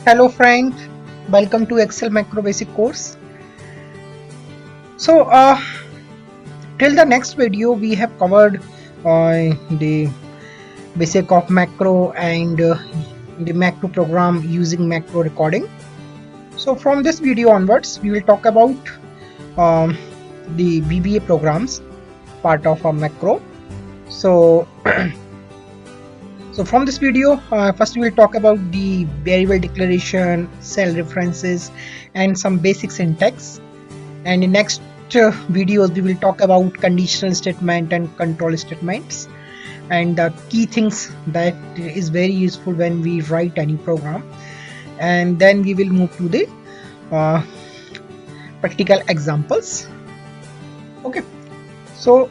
Hello friend, welcome to Excel Macro Basic course. So till the next video we have covered the basic of macro and the macro program using macro recording. So from this video onwards we will talk about um, the VBA programs part of a macro. So from this video first we will talk about the variable declaration, cell references and some basic syntax. And in next videos we will talk about conditional statement and control statements and the key things that is very useful when we write any program, and then we will move to the uh, practical examples. Okay, so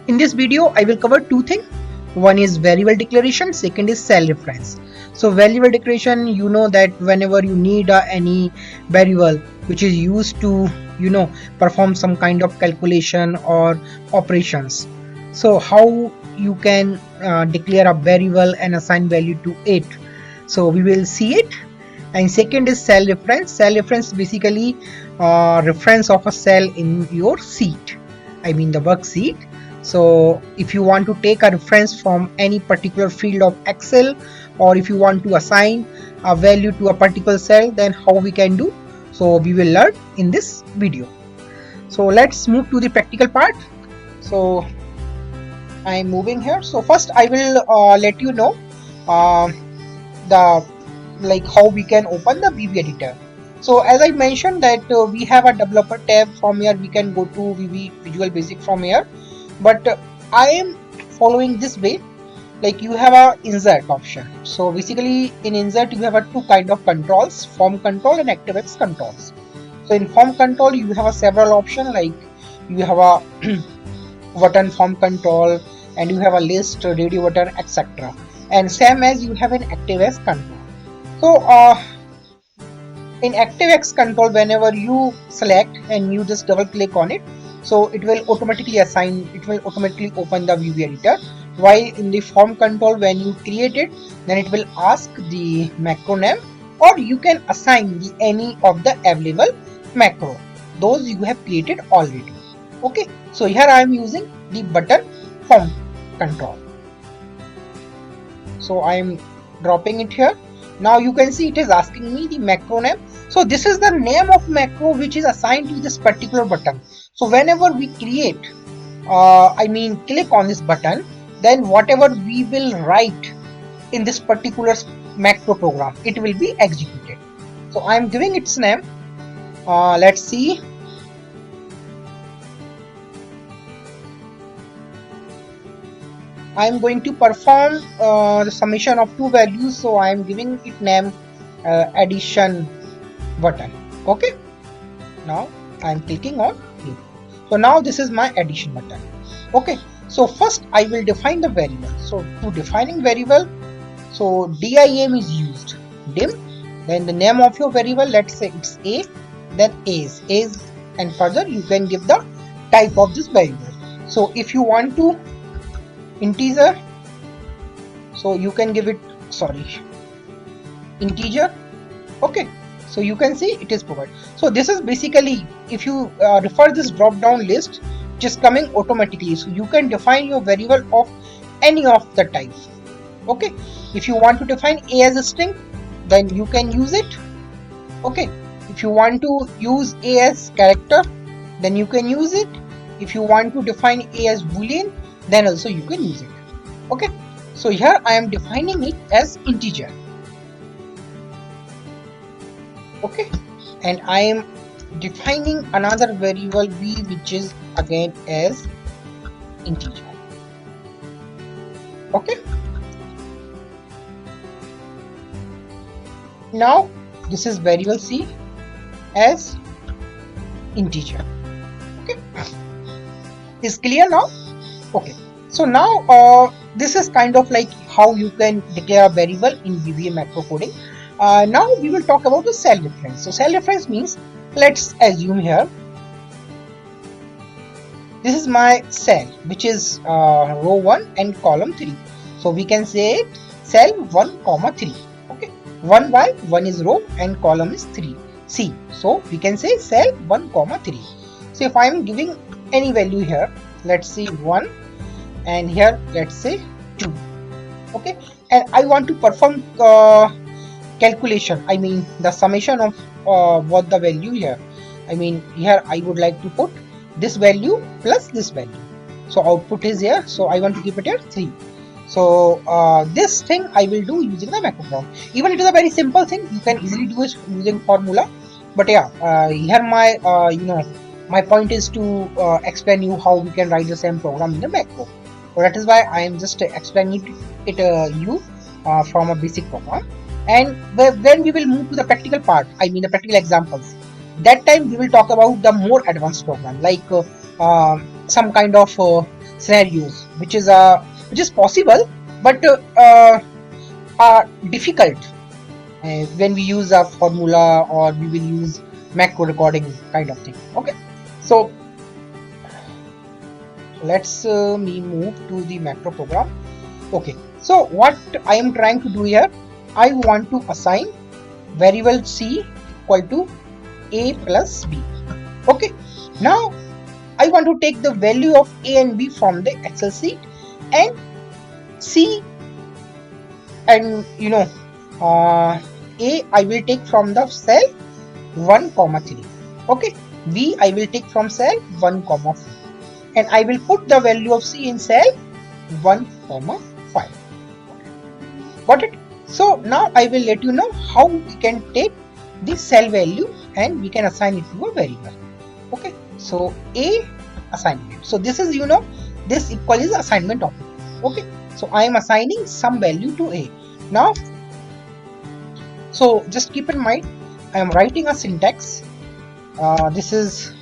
in this video I will cover two things. One is variable declaration, second is cell reference. So variable declaration, you know that whenever you need any variable which is used to perform some kind of calculation or operations, so how you can declare a variable and assign value to it, so we will see it. And second is cell reference. Cell reference basically reference of a cell in your sheet, I mean the worksheet. So if you want to take a reference from any particular field of Excel, or if you want to assign a value to a particular cell, then how we can do, so we will learn in this video. So let's move to the practical part. So I'm moving here. So first I will let you know uh, the like how we can open the VB editor. So as I mentioned that we have a developer tab. From here we can go to VB Visual Basic from here, but I am following this way. Like you have a insert option. So basically in insert you have a two kind of controls: form control and ActiveX controls. So in form control you have a several option, like you have a button form control, and you have a list, radio button, etc. And same as you have an ActiveX control. So in ActiveX control, whenever you select and you just double click on it, so it will automatically open the VB editor. While in the form control, when you create it, then it will ask the macro name, or you can assign any of the available macro, those you have created already. Okay, so here I am using the button form control. So I am dropping it here. Now you can see it is asking me the macro name. So this is the name of macro which is assigned to this particular button. So whenever we create, click on this button, then whatever we will write in this particular macro program, it will be executed. So I am giving its name. Let's see. I am going to perform the summation of two values. So I am giving it name addition button. Okay, now I am clicking on it. So now this is my addition button. Okay, so first I will define the variable. So to defining variable, so dim is used, dim, then the name of your variable, let's say it's a, then is, and further you can give the type of this variable. So if you want to integer, so you can give it, integer. Okay, so you can see it is provided. So this is basically, if you refer this drop down list, just coming automatically, so you can define your variable of any of the type. Okay, if you want to define a as a string, then you can use it. Okay, if you want to use a as character, then you can use it. If you want to define a as boolean, then also you can use it. Okay, so here I am defining it as integer. Okay, and I am defining another variable b, which is again as integer. Okay, now this is variable c as integer. Okay, is clear now? Okay, so now this is kind of like how you can declare a variable in VBA macro coding. Now we will talk about the cell reference. So cell reference means, let's assume here this is my cell which is row 1 and column 3. So we can say it cell 1, 3. Okay, 1 by 1 is row and column is 3 C. So we can say cell 1 comma 3. So if I am giving any value here, let's say 1, and here let's say 2. Okay, and I want to perform calculation, I mean the summation of what the value here. I mean here I would like to put this value plus this value. So output is here, so I want to keep it here 3. So this thing I will do using the macro program. Even it is a very simple thing, you can easily do it using formula. But yeah, here my my point is to explain you how we can write the same program in the macro. So that is why I am just explaining it you from a basic program. And when we will move to the practical part, I mean the practical examples, that time we will talk about the more advanced program, like some kind of scenarios which is possible, but difficult when we use a formula or we will use macro recording kind of thing. Okay, so let's me move to the macro program. Okay, so what I am trying to do here, I want to assign variable C equal to A plus B. Okay, now I want to take the value of A and B from the Excel sheet and C, and A I will take from the cell 1 comma 3. Okay, B I will take from cell 1 comma 4, and I will put the value of C in cell 1 comma 5. Got it? So now I will let you know how we can take this cell value and we can assign it to a variable. Okay, so A assignment. So this is this equal is assignment operator. Okay, so I am assigning some value to A. Now, so just keep in mind, I am writing a syntax. This is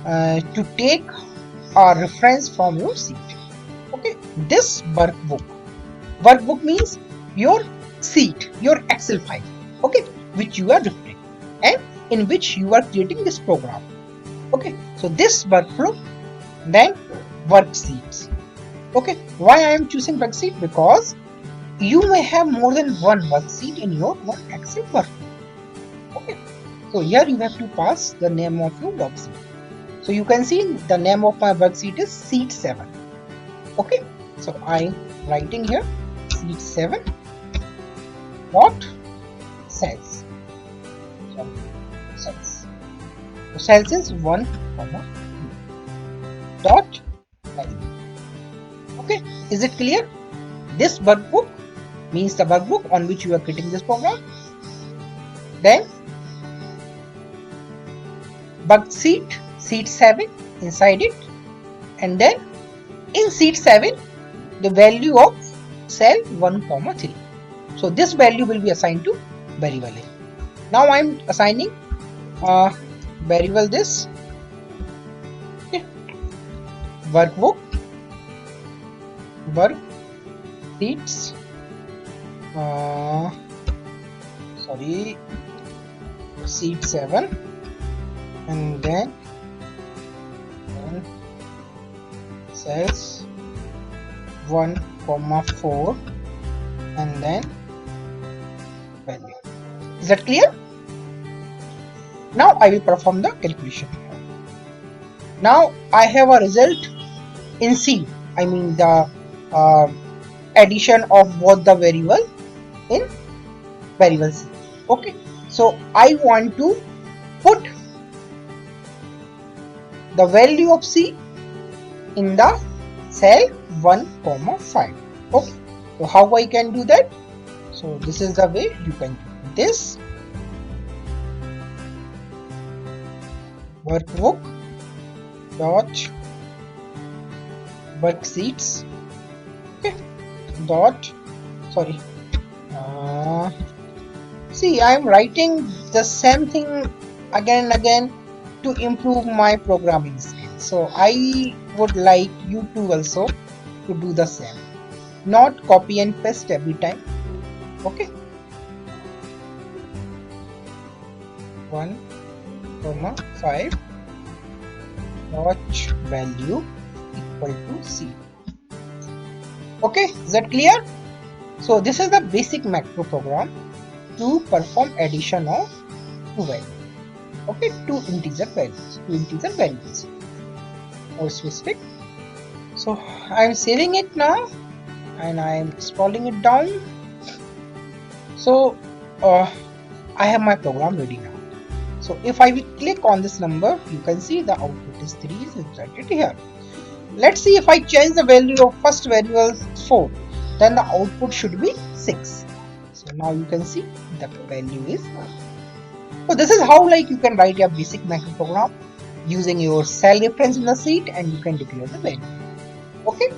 to take a reference from your sheet. Okay, this workbook. Workbook means your sheet, your Excel file. Okay, which you are referring and in which you are creating this program. Okay, so this workflow, then worksheets. Okay, why I am choosing worksheet? Because you may have more than one worksheet in your one Excel workflow. Okay, so here you have to pass the name of your worksheet. So you can see the name of my worksheet is sheet 7. Okay, so I am writing here sheet 7 dot cells. Sorry, cells. So cells is 1 comma 2 dot value. Okay, is it clear? This workbook means the workbook on which you are creating this program. Then worksheet, sheet 7 inside it, and then in sheet 7 the value of cell 1 comma 3. So this value will be assigned to variable A. Now I am assigning variable this. Okay, workbook, worksheets, sorry, sheet 7, and then cells 1 comma 4, and then value. Is that clear? Now I will perform the calculation. Now I have a result in C, I mean the addition of both the variable in variable C. Okay, so I want to put the value of C in the cell 1 comma 5. Okay, so how I can do that? So this is the way you can do this. Workbook dot worksheets, okay, dot, sorry, see I am writing the same thing again and again to improve my programming skills. So I would like you to also to do the same, not copy and paste every time. Okay, 1 comma 5 dot value equal to C. Okay, is that clear? So this is the basic macro program. to perform addition of two values. Okay, two integer values or specific. So I'm saving it now and I'm scrolling it down. So I have my program ready now. So if I will click on this number, you can see the output is 3 is inserted here. Let's see if I change the value of first variable 4, then the output should be 6. So now you can see the value is. So this is how like you can write a basic macro program using your cell reference in the sheet and you can declare the value. Okay.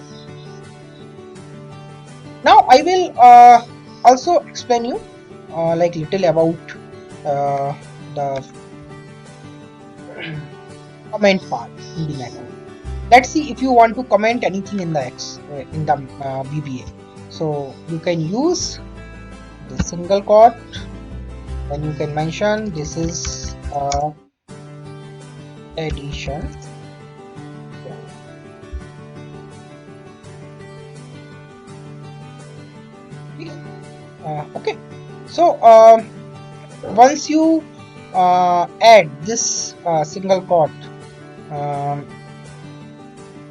Now I will also explain you like little about the comment part in the macro. Let's see if you want to comment anything in the VBA. So you can use the single quote, then you can mention this is addition. Okay, so once you add this single quote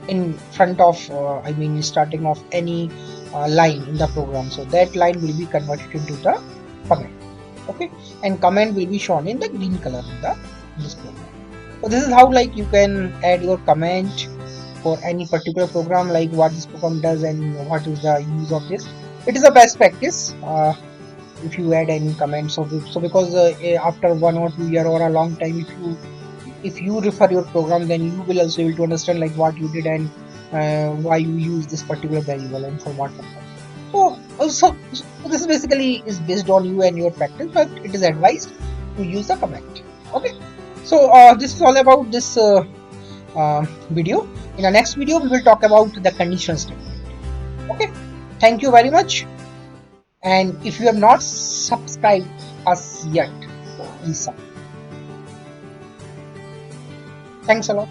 in front of I mean starting of any line in the program, so that line will be converted into the comment. Okay, and comment will be shown in the green color in this program. So this is how like you can add your comment for any particular program, like what this program does and what is the use of this. It is a best practice if you add any comments. So because after 1 or 2 year or a long time, if you refer your program, then you will also able to understand like what you did and why you use this particular variable and for what purpose. So also this basically is based on you and your practice, but it is advised to use the comment. Okay, so this is all about this video. In the next video we will talk about the conditional statement. Okay, thank you very much, and if you have not subscribed us yet, please subscribe. Thanks a lot.